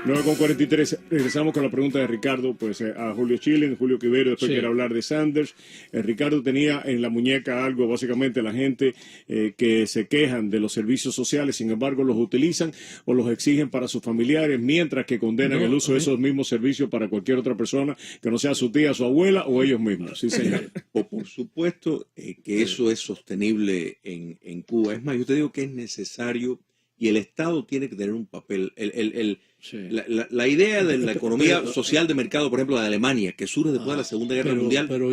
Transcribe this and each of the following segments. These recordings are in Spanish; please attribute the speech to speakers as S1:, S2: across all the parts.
S1: 9:43, regresamos con la pregunta de Ricardo, pues a Julio Chile, Julio Quivero, después quiere hablar de Sanders. Ricardo tenía en la muñeca algo, básicamente la gente que se quejan de los servicios sociales, sin embargo los utilizan o los exigen para sus familiares, mientras que condenan el uso de esos mismos servicios para cualquier otra persona, que no sea su tía, su abuela o ellos mismos. Sí, señor.
S2: Por supuesto que eso es sostenible en Cuba. Es más, yo te digo que es necesario y el Estado tiene que tener un papel. La idea de la economía social de mercado, por ejemplo, la de Alemania, que surge después de la Segunda Guerra Mundial.
S3: Pero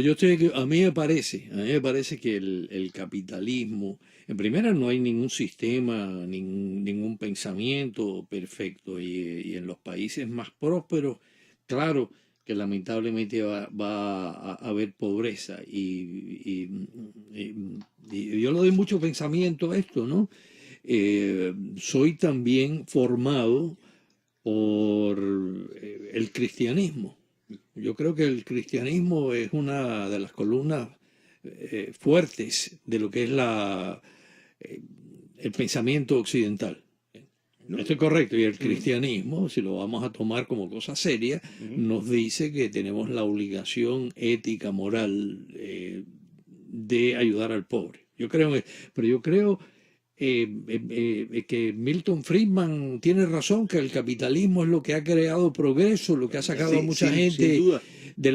S3: a mí me parece que el capitalismo, en primera no hay ningún sistema, ningún pensamiento perfecto, y en los países más prósperos, claro que lamentablemente va a haber pobreza, y yo le doy mucho pensamiento a esto, ¿no? Soy también formado por el cristianismo. Yo creo que el cristianismo es una de las columnas fuertes de lo que es el pensamiento occidental. No estoy correcto, y el cristianismo, si lo vamos a tomar como cosa seria, nos dice que tenemos la obligación ética, moral, de ayudar al pobre. Yo creo que Milton Friedman tiene razón, que el capitalismo es lo que ha creado progreso, lo que ha sacado a mucha gente de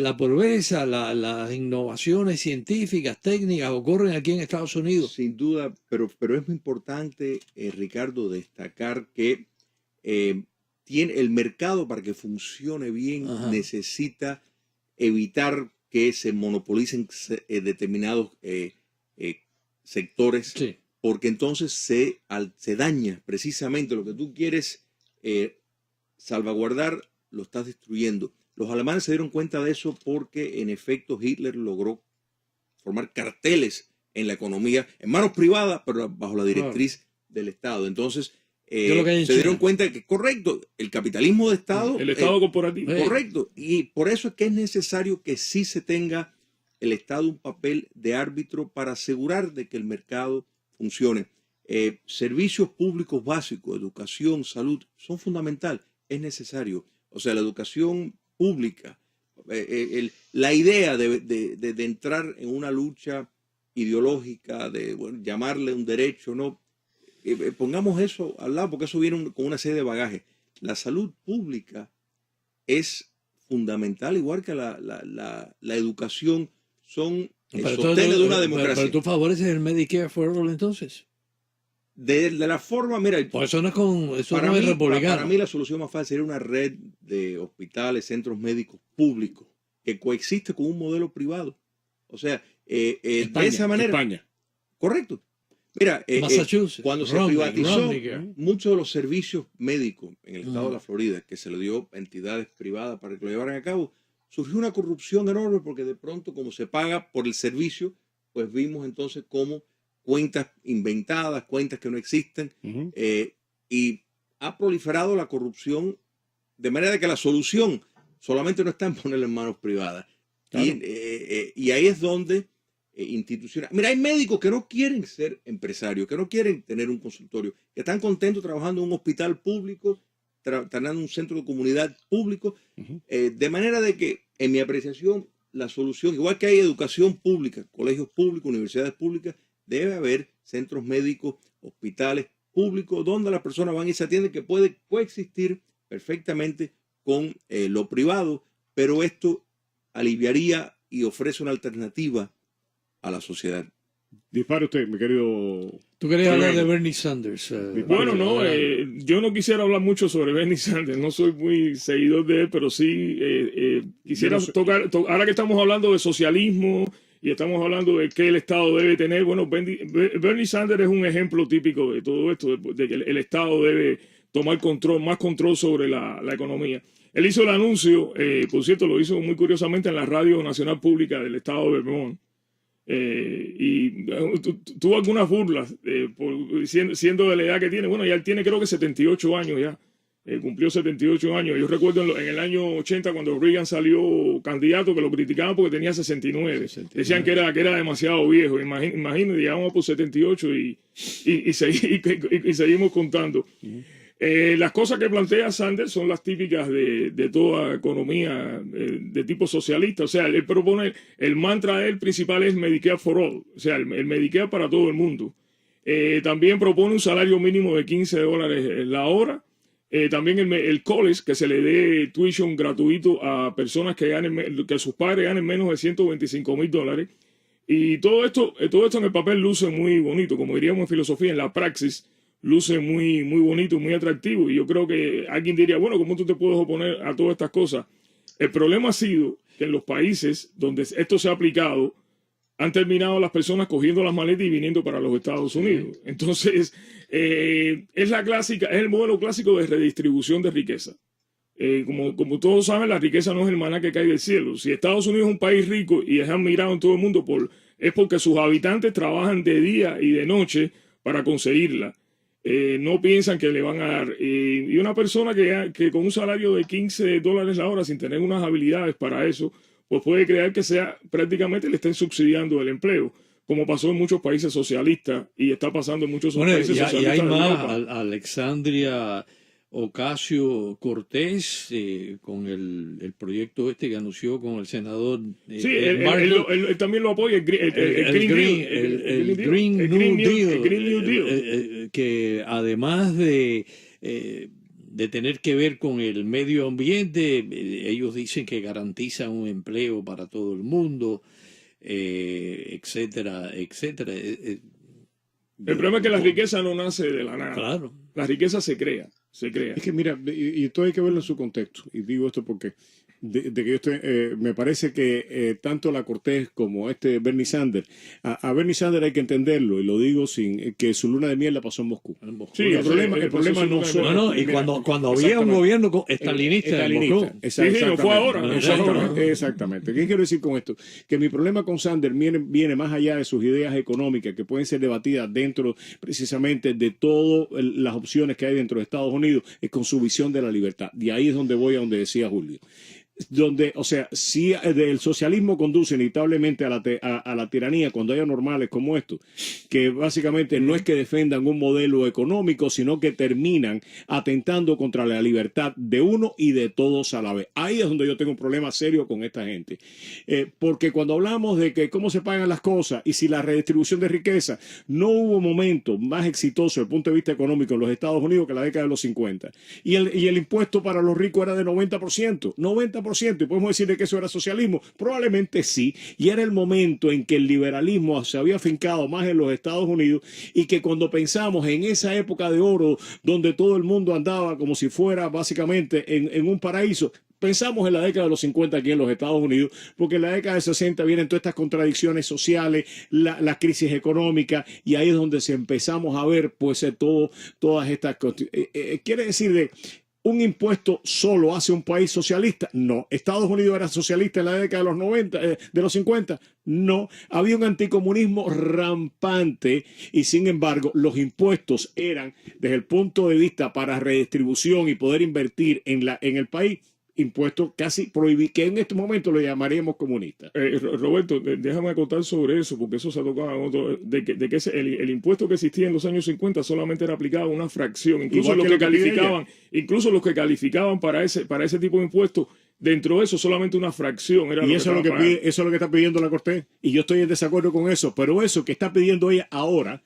S3: la pobreza. Las innovaciones científicas, técnicas ocurren aquí en Estados Unidos.
S2: Sin duda, pero es muy importante, Ricardo, destacar que el mercado, para que funcione bien, necesita evitar que se monopolicen determinados sectores. Sí. Porque entonces se daña precisamente lo que tú quieres salvaguardar, lo estás destruyendo. Los alemanes se dieron cuenta de eso porque, en efecto, Hitler logró formar carteles en la economía, en manos privadas, pero bajo la directriz del Estado. Entonces, se dieron cuenta de que, correcto, el capitalismo de Estado...
S1: El Estado corporativo.
S2: Correcto. Y por eso es que es necesario que sí se tenga el Estado un papel de árbitro para asegurar de que el mercado funcione. Servicios públicos básicos, educación, salud, son fundamentales, es necesario. O sea, la educación pública, la idea de entrar en una lucha ideológica, de llamarle un derecho, no, pongamos eso al lado, porque eso viene con una serie de bagajes. La salud pública es fundamental, igual que la educación, son sostenes de una democracia.
S3: Pero tú favoreces el Medicare for All, entonces.
S2: De la forma, mira,
S3: pues eso no es republicano.
S2: Para mí la solución más fácil sería una red de hospitales, centros médicos públicos que coexiste con un modelo privado. O sea,
S3: España,
S2: de esa manera.
S1: España.
S2: Correcto. Mira, cuando se privatizó muchos de los servicios médicos en el estado de la Florida, que se le dio a entidades privadas para que lo llevaran a cabo, surgió una corrupción enorme, porque de pronto, como se paga por el servicio, pues vimos entonces cómo cuentas inventadas, cuentas que no existen, y ha proliferado la corrupción, de manera que la solución solamente no está en ponerla en manos privadas. Claro. Y ahí es donde instituciones... Mira, hay médicos que no quieren ser empresarios, que no quieren tener un consultorio, que están contentos trabajando en un hospital público, trabajando en un centro de comunidad público, de manera de que, en mi apreciación, la solución, igual que hay educación pública, colegios públicos, universidades públicas, debe haber centros médicos, hospitales públicos, donde las personas van y se atienden, que puede coexistir perfectamente con lo privado, pero esto aliviaría y ofrece una alternativa a la sociedad.
S1: Dispare usted, mi querido...
S3: Tú querías hablar de Bernie Sanders.
S1: Bueno, no, yo no quisiera hablar mucho sobre Bernie Sanders, no soy muy seguidor de él, pero sí quisiera tocar, ahora que estamos hablando de socialismo y estamos hablando de qué el Estado debe tener, bueno, Bernie Sanders es un ejemplo típico de todo esto, de que el Estado debe tomar más control sobre la economía. Él hizo el anuncio, por cierto, lo hizo muy curiosamente en la Radio Nacional Pública del Estado de Vermont. Y tuvo algunas burlas siendo de la edad que tiene. Bueno, ya él tiene creo que 78 años ya. Cumplió 78 años. Yo recuerdo en el año 80 cuando Reagan salió candidato, que lo criticaban porque tenía 69. Decían que era demasiado viejo. Imagínate, llegamos por 78 y seguimos contando. Las cosas que plantea Sanders son las típicas de toda economía de tipo socialista. O sea, él propone, el mantra de él principal es Medicare for All, o sea, el Medicare para todo el mundo. También propone un salario mínimo de $15 la hora. También el college, que se le dé tuition gratuito a personas que sus padres ganen menos de $125,000. Y todo esto en el papel luce muy bonito, como diríamos en filosofía, en la praxis luce muy, muy bonito, muy atractivo. Y yo creo que alguien diría, bueno, ¿cómo tú te puedes oponer a todas estas cosas? El problema ha sido que en los países donde esto se ha aplicado, han terminado las personas cogiendo las maletas y viniendo para los Estados Unidos. Entonces, es el modelo clásico de redistribución de riqueza. Como todos saben, la riqueza no es el maná que cae del cielo. Si Estados Unidos es un país rico y es admirado en todo el mundo, es porque sus habitantes trabajan de día y de noche para conseguirla. No piensan que le van a dar. Y una persona que con un salario de $15 la hora, sin tener unas habilidades para eso, pues puede creer que prácticamente le estén subsidiando el empleo, como pasó en muchos países socialistas y está pasando en muchos países socialistas.
S3: Y hay más, Alexandria Ocasio-Cortez, con el proyecto que anunció con el senador.
S1: Sí, él también lo apoya, el Green New Deal.
S3: Que además de tener que ver con el medio ambiente, ellos dicen que garantiza un empleo para todo el mundo, etcétera, etcétera.
S1: El problema es que la riqueza no nace de la nada.
S3: Claro.
S1: La riqueza se crea. Es
S4: que mira, y esto hay que verlo en su contexto. Y digo esto porque me parece que tanto la Cortés como Bernie Sanders, a Bernie Sanders hay que entenderlo, y lo digo sin que su luna de miel la pasó en Moscú.
S1: Sí,
S4: el problema no son...
S3: y cuando había un gobierno estalinista en Moscú.
S1: No fue ahora.
S4: Exactamente. ¿Qué quiero decir con esto? Que mi problema con Sanders viene más allá de sus ideas económicas, que pueden ser debatidas dentro precisamente de todas las opciones que hay dentro de Estados Unidos, es con su visión de la libertad. Y ahí es donde voy, a donde decía Julio. O sea, si el socialismo conduce inevitablemente a la tiranía cuando haya normales como estos, que básicamente no es que defendan un modelo económico, sino que terminan atentando contra la libertad de uno y de todos a la vez. Ahí es donde yo tengo un problema serio con esta gente. Porque cuando hablamos de que cómo se pagan las cosas y si la redistribución de riqueza, no hubo momento más exitoso desde el punto de vista económico en los Estados Unidos que la década de los 50. Y el impuesto para los ricos era de 90%. Y podemos decir de que eso era socialismo, probablemente sí, y era el momento en que el liberalismo se había afincado más en los Estados Unidos, y que cuando pensamos en esa época de oro donde todo el mundo andaba como si fuera básicamente en un paraíso, pensamos en la década de los 50 aquí en los Estados Unidos, porque en la década de 60 vienen todas estas contradicciones sociales, la crisis económica, y ahí es donde empezamos a ver pues todas estas cosas. Quiere decir ¿un impuesto solo hace un país socialista? No. ¿Estados Unidos era socialista en la década de los 90, de los 50? No. Había un anticomunismo rampante, y sin embargo los impuestos eran, desde el punto de vista para redistribución y poder invertir en el país, impuestos casi prohibidos, que en este momento lo llamaríamos comunistas.
S1: Roberto, déjame contar sobre eso, porque eso se ha tocado en otro, de que el impuesto que existía en los años 50 solamente era aplicado a una fracción, incluso los que calificaban para ese tipo de impuestos, dentro de eso solamente una fracción era.
S4: Y eso es lo que está pidiendo la Cortés, y yo estoy en desacuerdo con eso, pero eso que está pidiendo ella ahora,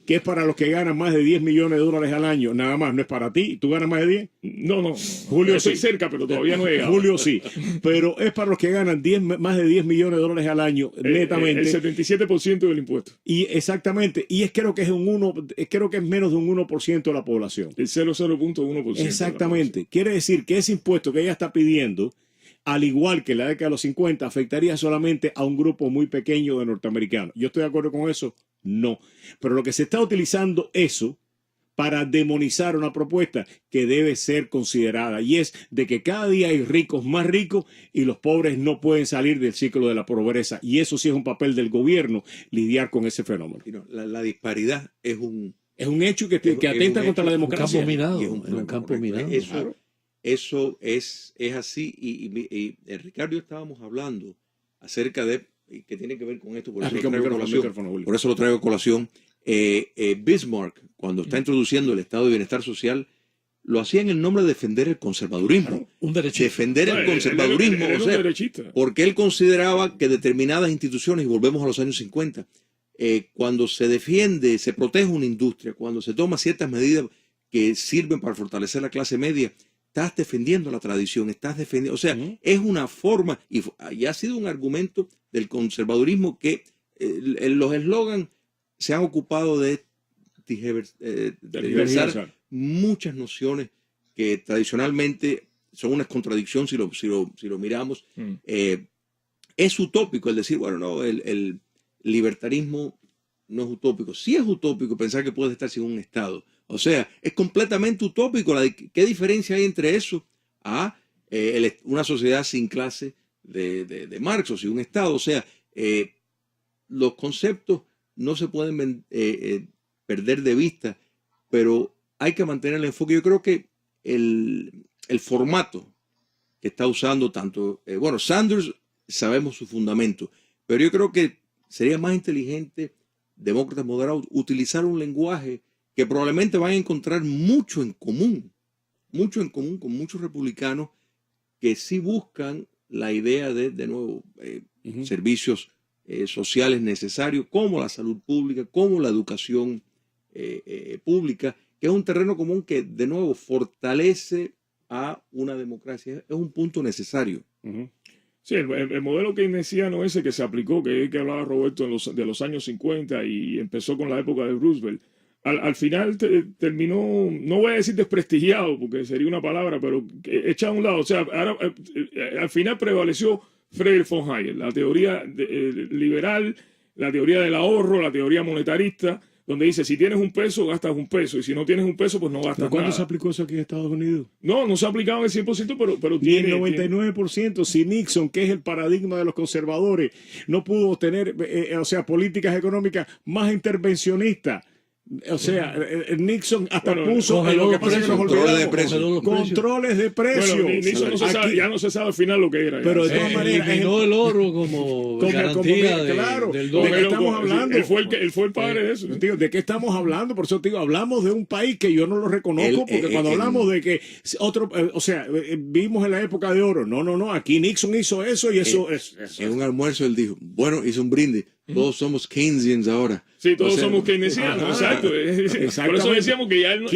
S4: que es para los que ganan más de $10 millones al año, nada más, no es para ti. ¿Tú ganas más de 10?
S1: No.
S4: Julio
S1: estoy
S4: sí.
S1: cerca, pero todavía no he llegado.
S4: Julio sí, pero es para los que ganan más de $10 millones al año, netamente.
S1: El 77% del impuesto.
S4: Y exactamente, y creo que es menos de un 1% de la población.
S1: El 0,01%.
S4: Exactamente. Quiere decir que ese impuesto que ella está pidiendo, al igual que en la década de los 50, afectaría solamente a un grupo muy pequeño de norteamericanos. ¿Yo estoy de acuerdo con eso? No. Pero lo que se está utilizando eso para demonizar una propuesta que debe ser considerada, y es de que cada día hay ricos más ricos y los pobres no pueden salir del ciclo de la pobreza, y eso sí es un papel del gobierno, lidiar con ese fenómeno.
S2: La disparidad es un
S4: hecho que atenta contra la democracia.
S3: Un campo minado.
S2: Eso es así, y Ricardo y yo estábamos hablando acerca de, que tiene que ver con esto, por eso lo traigo a colación. Bismarck, cuando está introduciendo el estado de bienestar social, lo hacía en el nombre de defender el conservadurismo.
S3: Claro, un derechista.
S2: Defender el conservadurismo.
S1: O sea,
S2: porque él consideraba que determinadas instituciones, y volvemos a los años 50, cuando se defiende, se protege una industria, cuando se toman ciertas medidas que sirven para fortalecer la clase media, estás defendiendo la tradición, estás defendiendo, o sea, es una forma, y ha sido un argumento del conservadurismo que los eslogans se han ocupado de tergiversar muchas nociones que tradicionalmente son una contradicción si lo miramos. Es utópico el decir, bueno, no, el libertarismo no es utópico. Sí es utópico pensar que puedes estar sin un Estado. O sea, es completamente utópico. ¿Qué diferencia hay entre eso a una sociedad sin clase de Marx o sin un Estado? O sea, los conceptos no se pueden perder de vista, pero hay que mantener el enfoque. Yo creo que el formato que está usando tanto, bueno, Sanders sabemos su fundamento, pero yo creo que sería más inteligente, demócratas moderados, utilizar un lenguaje que probablemente van a encontrar mucho en común con muchos republicanos que sí buscan la idea de nuevo, servicios sociales necesarios, como la salud pública, como la educación pública, que es un terreno común que de nuevo fortalece a una democracia. Es un punto necesario.
S1: Sí, el modelo keynesiano ese que se aplicó, que hablaba Roberto de los años 50 y empezó con la época de Roosevelt, al final terminó, no voy a decir desprestigiado, porque sería una palabra, pero echado a un lado. O sea, ahora, al final prevaleció Friedrich von Hayek, la teoría liberal, la teoría del ahorro, la teoría monetarista, donde dice, si tienes un peso, gastas un peso, y si no tienes un peso, pues no gastas nada.
S4: ¿Cuándo se aplicó eso aquí en Estados Unidos?
S1: No se ha aplicado en el 100%, pero
S4: tiene... el 99%, si Nixon, que es el paradigma de los conservadores, no pudo tener, políticas económicas más intervencionistas. O sea, Nixon hasta puso lo que pasa es que nos olvidamos, controles de precios.
S1: Bueno, Nixon ya no se sabe al final lo que era.
S3: Pero de todas maneras, eliminó el oro como garantía del dólar.
S4: ¿De qué estamos hablando?
S1: Él fue el padre de eso.
S4: Tío, ¿de qué estamos hablando? Por eso te digo, hablamos de un país que yo no lo reconozco, porque cuando hablamos de que vivimos en la época de oro. No, aquí Nixon hizo eso y eso es.
S2: En un almuerzo él dijo, bueno, hizo un brindis. Todos somos Keynesians ahora.
S1: Sí, todos somos keynesianos, exacto. Por eso decíamos que ya no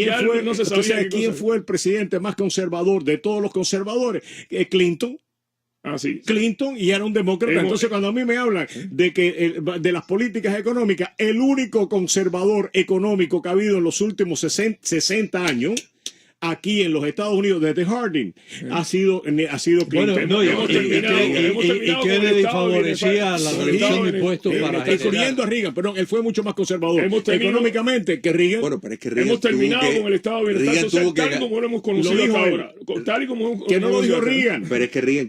S1: se sabía.
S4: Entonces, ¿quién fue el presidente más conservador de todos los conservadores? Clinton.
S1: Sí.
S4: Clinton, y era un demócrata. Entonces, cuando a mí me hablan de que de las políticas económicas, el único conservador económico que ha habido en los últimos 60 años aquí en los Estados Unidos desde Harding ha sido Clinton.
S3: Bueno, y Kennedy favorecía la reducción de impuestos para
S4: incluyendo a Reagan, perdón, él fue mucho más conservador económicamente que Reagan.
S2: Bueno, pero es que Reagan
S1: hemos terminado con el estado de bienestar social tal y como lo hemos conocido hasta ahora. Tal y como
S4: que no lo dijo Reagan.
S2: Pero es que Reagan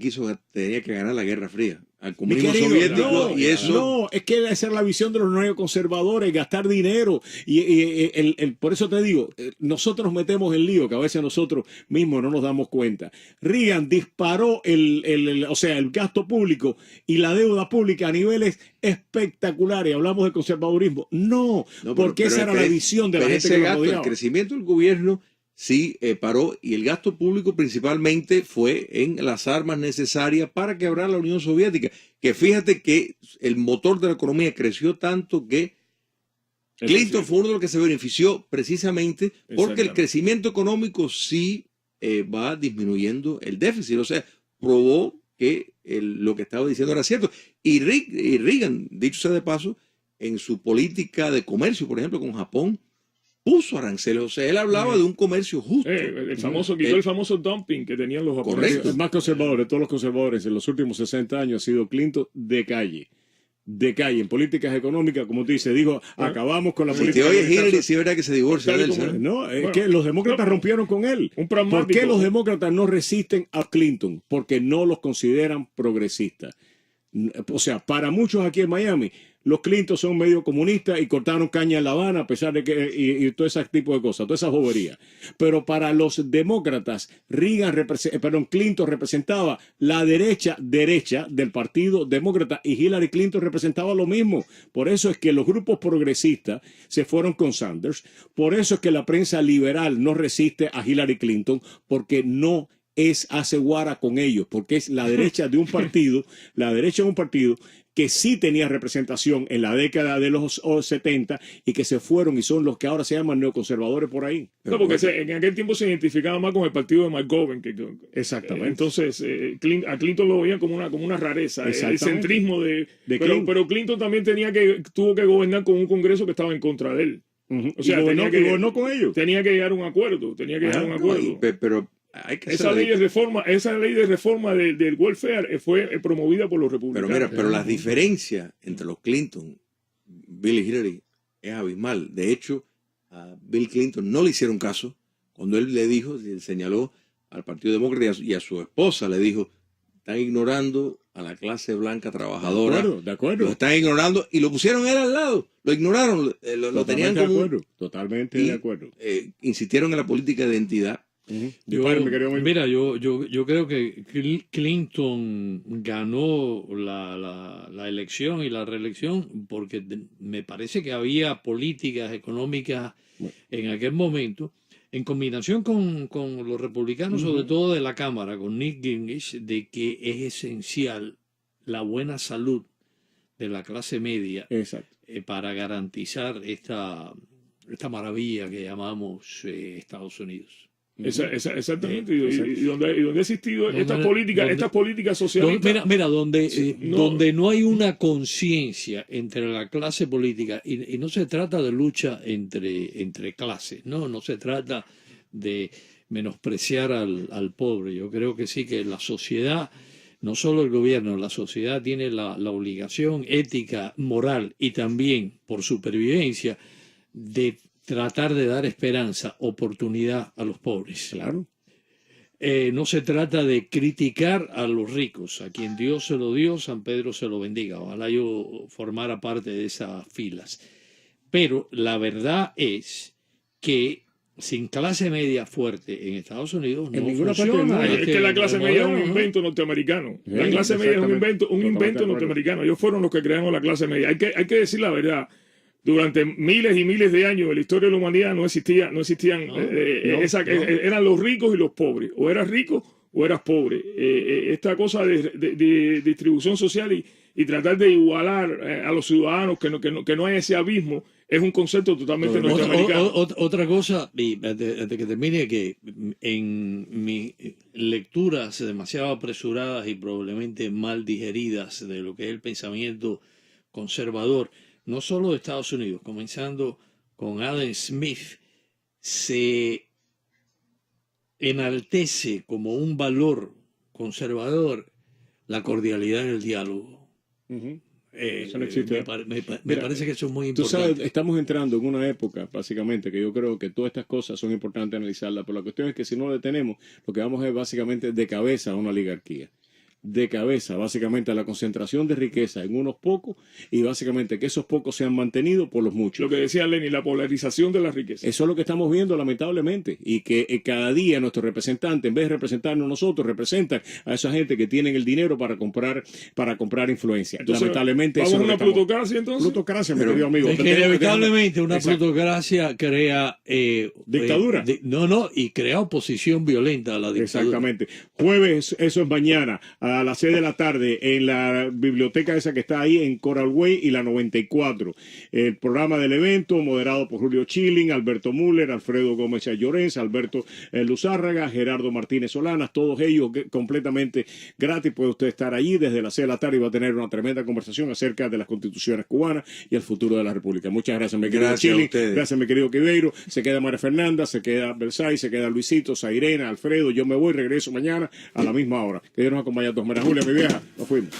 S2: tenía que ganar la Guerra Fría al comunismo soviético, y eso...
S4: No, es que esa es la visión de los neoconservadores, gastar dinero. Por eso te digo, nosotros nos metemos en lío, que a veces nosotros mismos no nos damos cuenta. Reagan disparó el gasto público y la deuda pública a niveles espectaculares. Hablamos de conservadurismo. Porque esa era la visión de la gente que lo rodeaba.
S2: El crecimiento del gobierno sí paró, y el gasto público principalmente fue en las armas necesarias para quebrar la Unión Soviética, que fíjate que el motor de la economía creció tanto que Clinton fue uno de los que se benefició precisamente porque el crecimiento económico sí va disminuyendo el déficit, o sea, probó que lo que estaba diciendo era cierto. Y Reagan, dicho sea de paso, en su política de comercio, por ejemplo, con Japón, puso aranceles. O sea, él hablaba de un comercio justo.
S1: El famoso dumping que tenían los japoneses.
S4: Correcto. El más conservador de todos los conservadores en los últimos 60 años ha sido Clinton de calle. En políticas económicas, como tú dices, dijo, acabamos con la política.
S2: Si oye Hillary, sí es verdad que se divorcia de él, ¿sabes?
S4: No, es que los demócratas rompieron con él. ¿Por qué los demócratas no resisten a Clinton? Porque no los consideran progresistas. O sea, para muchos aquí en Miami, los Clinton son medio comunistas y cortaron caña en La Habana, a pesar de que, y todo ese tipo de cosas, toda esa bobería. Pero para los demócratas, Clinton representaba la derecha del Partido Demócrata y Hillary Clinton representaba lo mismo. Por eso es que los grupos progresistas se fueron con Sanders. Por eso es que la prensa liberal no resiste a Hillary Clinton, porque no hace guara con ellos, porque es la derecha de un partido, que sí tenía representación en la década de los 70 y que se fueron y son los que ahora se llaman neoconservadores por ahí.
S1: No, porque en aquel tiempo se identificaba más con el partido de McGovern.
S4: Exactamente.
S1: Entonces, a Clinton lo veían como una rareza, el centrismo de Clinton. Pero Clinton también tuvo que gobernar con un Congreso que estaba en contra de él.
S4: O sea, gobernó con ellos.
S1: Tenía que llegar a un acuerdo.
S2: Pero
S1: esa ley de reforma del welfare fue promovida por los republicanos.
S2: Pero las diferencias entre los Clinton, Bill y Hillary, es abismal. De hecho, a Bill Clinton no le hicieron caso cuando él señaló al Partido Demócrata y a su esposa, le dijo, están ignorando a la clase blanca trabajadora.
S4: De acuerdo.
S2: Lo están ignorando y lo pusieron él al lado. Lo ignoraron, lo tenían como...
S4: Totalmente de acuerdo.
S2: Insistieron en la política de identidad.
S3: Yo creo que Clinton ganó la elección y la reelección porque me parece que había políticas económicas en aquel momento, en combinación con los republicanos, sobre todo de la Cámara, con Newt Gingrich, de que es esencial la buena salud de la clase media para garantizar esta maravilla que llamamos Estados Unidos.
S1: Exactamente, y donde ha existido estas políticas sociales.
S3: Donde no hay una conciencia entre la clase política, y no se trata de lucha entre clases, no se trata de menospreciar al pobre. Yo creo que sí, que la sociedad, no solo el gobierno, la sociedad tiene la obligación ética, moral y también por supervivencia de tratar de dar esperanza, oportunidad a los pobres.
S4: Claro.
S3: No se trata de criticar a los ricos. A quien Dios se lo dio, San Pedro se lo bendiga. Ojalá yo formara parte de esas filas. Pero la verdad es que sin clase media fuerte en Estados Unidos no funciona.
S1: Es que la clase media es un invento norteamericano. La clase media es un invento norteamericano. Ellos fueron los que crearon la clase media. Hay que decir la verdad. Durante miles y miles de años en la historia de la humanidad no existían eran los ricos y los pobres, o eras rico o eras pobre. Esta cosa de distribución social y tratar de igualar a los ciudadanos, que no hay ese abismo, es un concepto totalmente norteamericano.
S3: Otra cosa, y antes de que termine, que en mis lecturas demasiado apresuradas y probablemente mal digeridas de lo que es el pensamiento conservador, no solo de Estados Unidos, comenzando con Adam Smith, se enaltece como un valor conservador la cordialidad en el diálogo.
S4: Eso no existe.
S3: Me parece que eso es muy importante.
S4: Tú sabes, estamos entrando en una época, básicamente, que yo creo que todas estas cosas son importantes analizarlas, pero la cuestión es que si no lo detenemos, lo que vamos es básicamente de cabeza a una oligarquía. De cabeza, básicamente, a la concentración de riqueza en unos pocos y básicamente que esos pocos sean mantenidos por los muchos.
S1: Lo que decía Lenin, la polarización de la riqueza.
S4: Eso es lo que estamos viendo, lamentablemente, y que cada día nuestros representantes, en vez de representarnos nosotros, representan a esa gente que tienen el dinero para comprar influencia. Entonces, lamentablemente,
S1: ¿vamos a una plutocracia entonces?
S4: Plutocracia, mi querido amigo.
S3: Es que inevitablemente una plutocracia crea
S4: dictadura.
S3: Y crea oposición violenta a la dictadura.
S4: Exactamente. Jueves, eso es mañana, a las 6 de la tarde, en la biblioteca esa que está ahí en Coral Way y la 94. El programa del evento, moderado por Julio Chilling, Alberto Müller, Alfredo Gómez Llorens, Alberto Luzárraga, Gerardo Martínez Solanas, todos ellos completamente gratis. Puede usted estar allí desde las 6 de la tarde y va a tener una tremenda conversación acerca de las constituciones cubanas y el futuro de la República. Muchas gracias, mi querido Chilling. Gracias, mi querido Quiveiro. Se queda María Fernanda, se queda Versailles, se queda Luisito, Zairena, Alfredo. Yo me voy, regreso mañana a la misma hora. Que Dios nos acompañe a todos. María Julia, mi vieja, nos fuimos.